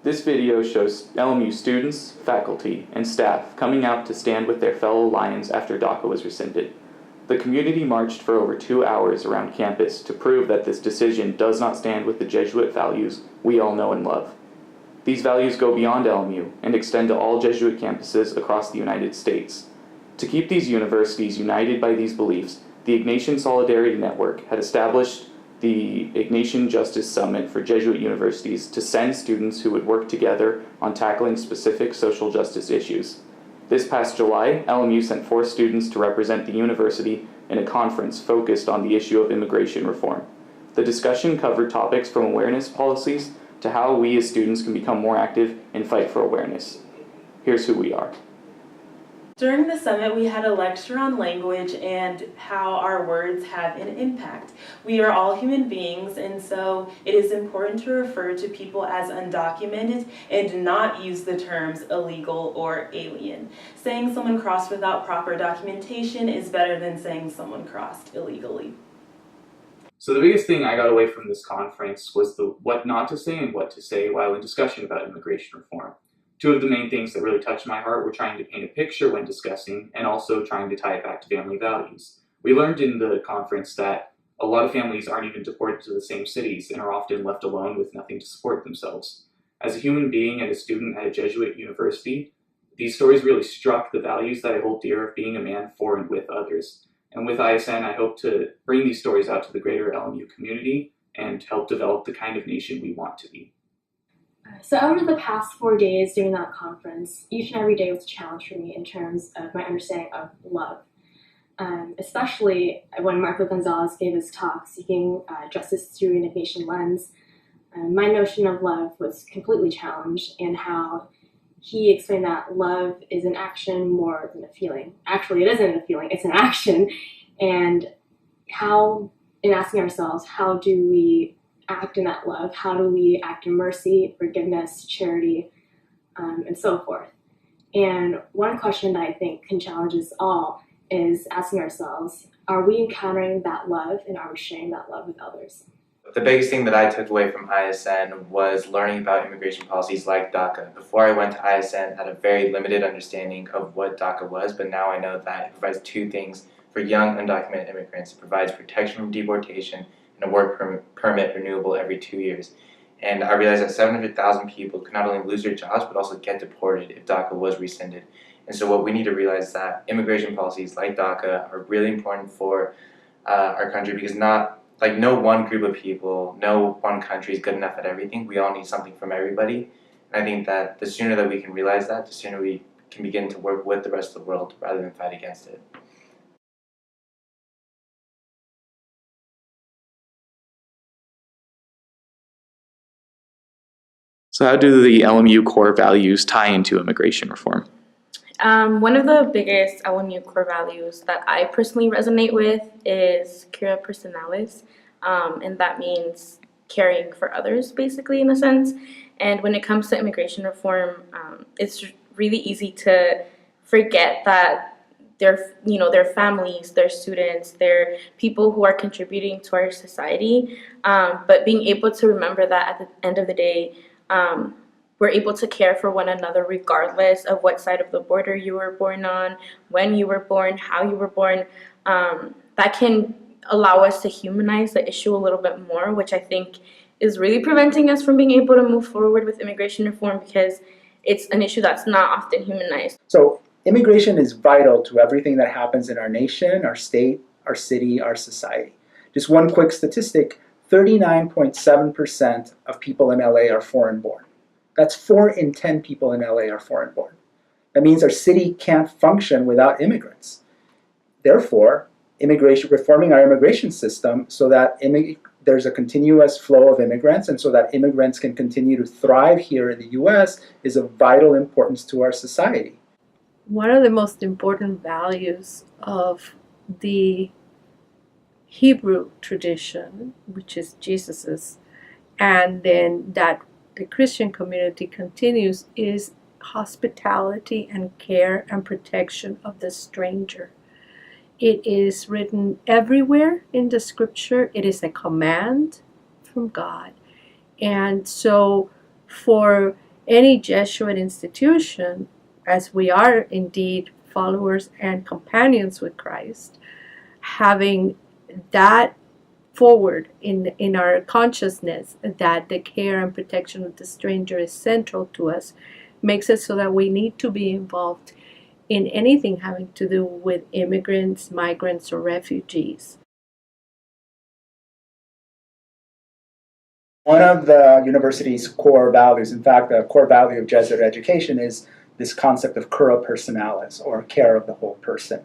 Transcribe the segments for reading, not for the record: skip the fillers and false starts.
This video shows LMU students, faculty, and staff coming out to stand with their fellow Lions after DACA was rescinded. The community marched for over 2 hours around campus to prove that this decision does not stand with the Jesuit values we all know and love. These values go beyond LMU and extend to all Jesuit campuses across the United States. To keep these universities united by these beliefs, the Ignatian Solidarity Network had established the Ignatian Justice Summit for Jesuit universities to send students who would work together on tackling specific social justice issues. This past July, LMU sent 4 students to represent the university in a conference focused on the issue of immigration reform. The discussion covered topics from awareness policies to how we as students can become more active and fight for awareness. Here's who we are. During the summit, we had a lecture on language and how our words have an impact. We are all human beings, and so it is important to refer to people as undocumented and not use the terms illegal or alien. Saying someone crossed without proper documentation is better than saying someone crossed illegally. So the biggest thing I got away from this conference was the what not to say and what to say while in discussion about immigration reform. 2 of the main things that really touched my heart were trying to paint a picture when discussing and also trying to tie it back to family values. We learned in the conference that a lot of families aren't even deported to the same cities and are often left alone with nothing to support themselves. As a human being and a student at a Jesuit university, these stories really struck the values that I hold dear of being a man for and with others. And with ISN, I hope to bring these stories out to the greater LMU community and help develop the kind of nation we want to be. So over the past 4 days during that conference, each and every day was a challenge for me in terms of my understanding of love. Especially when Marco Gonzalez gave his talk seeking justice through an Ignatian lens, my notion of love was completely challenged, and how he explained that love is an action more than a feeling. Actually, it isn't a feeling, it's an action. And how, in asking ourselves, how do we act in that love? How do we act in mercy, forgiveness, charity, and so forth? And one question that I think can challenge us all is asking ourselves, are we encountering that love, and are we sharing that love with others? The biggest thing that I took away from ISN was learning about immigration policies like DACA. Before I went to ISN, I had a very limited understanding of what DACA was, but now I know that it provides 2 things for young undocumented immigrants. It provides protection from deportation and a work permit renewable every 2 years. And I realized that 700,000 people could not only lose their jobs, but also get deported if DACA was rescinded. And so what we need to realize is that immigration policies like DACA are really important for our country, because no one group of people, no one country is good enough at everything. We all need something from everybody. And I think that the sooner that we can realize that, the sooner we can begin to work with the rest of the world rather than fight against it. So how do the LMU core values tie into immigration reform? One of the biggest LMU core values that I personally resonate with is cura personalis, and that means caring for others, basically, in a sense. And when it comes to immigration reform, it's really easy to forget that they're families, they're students, they're people who are contributing to our society. But being able to remember that at the end of the day, we're able to care for one another regardless of what side of the border you were born on, when you were born, how you were born. That can allow us to humanize the issue a little bit more, which I think is really preventing us from being able to move forward with immigration reform, because it's an issue that's not often humanized. So immigration is vital to everything that happens in our nation, our state, our city, our society. Just one quick statistic, 39.7% of people in LA are foreign-born. That's 4 in 10 people in LA are foreign-born. That means our city can't function without immigrants. Therefore, reforming our immigration system so that there's a continuous flow of immigrants, and so that immigrants can continue to thrive here in the US, is of vital importance to our society. One of the most important values of the Hebrew tradition, which is Jesus's, and then that the Christian community continues, is hospitality and care and protection of the stranger. It is written everywhere in the scripture. It is a command from God. And so for any Jesuit institution, as we are indeed followers and companions with Christ, having that forward in our consciousness that the care and protection of the stranger is central to us makes it so that we need to be involved in anything having to do with immigrants, migrants, or refugees. One of the university's core values, in fact, the core value of Jesuit education is this concept of cura personalis, or care of the whole person.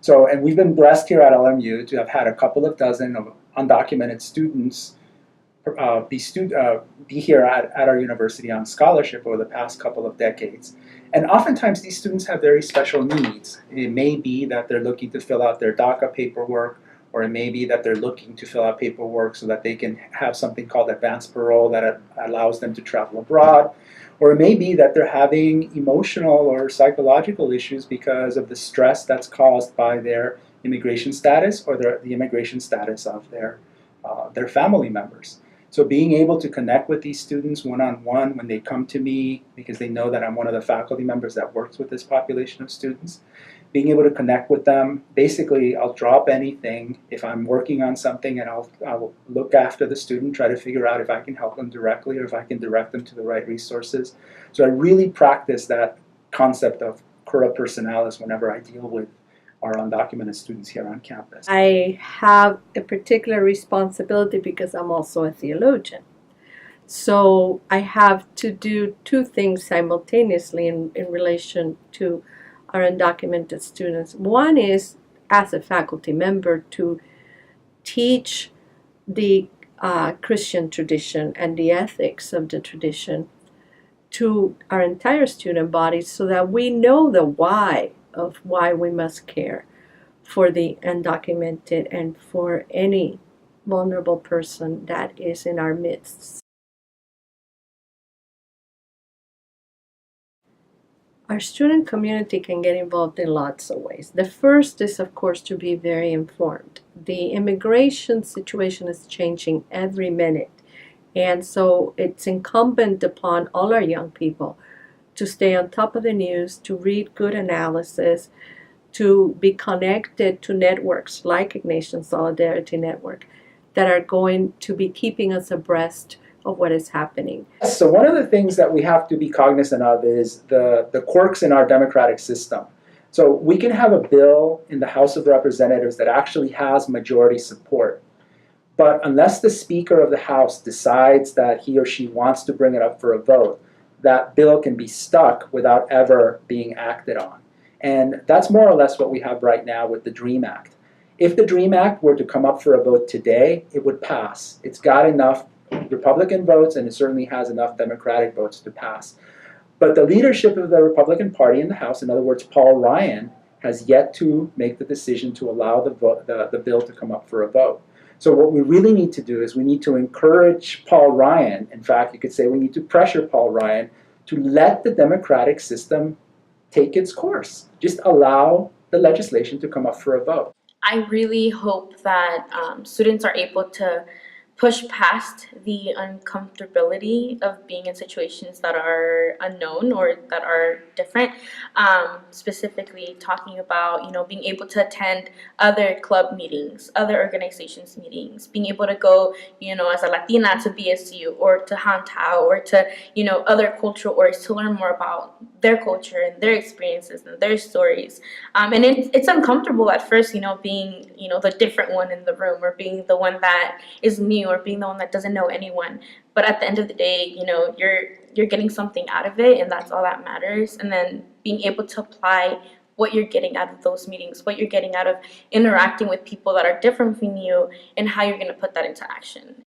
So, and we've been blessed here at LMU to have had a couple of dozen of undocumented students be here at our university on scholarship over the past couple of decades. And oftentimes these students have very special needs. It may be that they're looking to fill out their DACA paperwork, or it may be that they're looking to fill out paperwork so that they can have something called advanced parole that allows them to travel abroad. Or it may be that they're having emotional or psychological issues because of the stress that's caused by their immigration status or the immigration status of their family members. So being able to connect with these students one-on-one when they come to me, because they know that I'm one of the faculty members that works with this population of students, being able to connect with them. Basically, I'll drop anything if I'm working on something, and I'll look after the student, try to figure out if I can help them directly or if I can direct them to the right resources. So I really practice that concept of cura personalis whenever I deal with our undocumented students here on campus. I have a particular responsibility because I'm also a theologian. So I have to do two things simultaneously in relation to our undocumented students. One is, as a faculty member, to teach the Christian tradition and the ethics of the tradition to our entire student body so that we know the why of why we must care for the undocumented and for any vulnerable person that is in our midst. Our student community can get involved in lots of ways. The first is, of course, to be very informed. The immigration situation is changing every minute, and so it's incumbent upon all our young people to stay on top of the news, to read good analysis, to be connected to networks like Ignatian Solidarity Network that are going to be keeping us abreast of what is happening. So one of the things that we have to be cognizant of is the quirks in our democratic system. So we can have a bill in the House of Representatives that actually has majority support. But unless the Speaker of the House decides that he or she wants to bring it up for a vote, that bill can be stuck without ever being acted on. And that's more or less what we have right now with the DREAM Act. If the DREAM Act were to come up for a vote today, it would pass. It's got enough Republican votes, and it certainly has enough Democratic votes to pass. But the leadership of the Republican Party in the House, in other words, Paul Ryan, has yet to make the decision to allow the bill to come up for a vote. So what we really need to do is we need to encourage Paul Ryan. In fact, you could say we need to pressure Paul Ryan to let the democratic system take its course. Just allow the legislation to come up for a vote. I really hope that students are able to push past the uncomfortability of being in situations that are unknown or that are different. Specifically talking about, being able to attend other club meetings, other organizations meetings, being able to go, as a Latina to BSU or to Hantao or to, other cultural orgs to learn more about their culture and their experiences and their stories. And it's uncomfortable at first, being, the different one in the room or being the one that is new or being the one that doesn't know anyone. But at the end of the day, you're getting something out of it, and that's all that matters. And then being able to apply what you're getting out of those meetings, what you're getting out of interacting with people that are different from you, and how you're going to put that into action.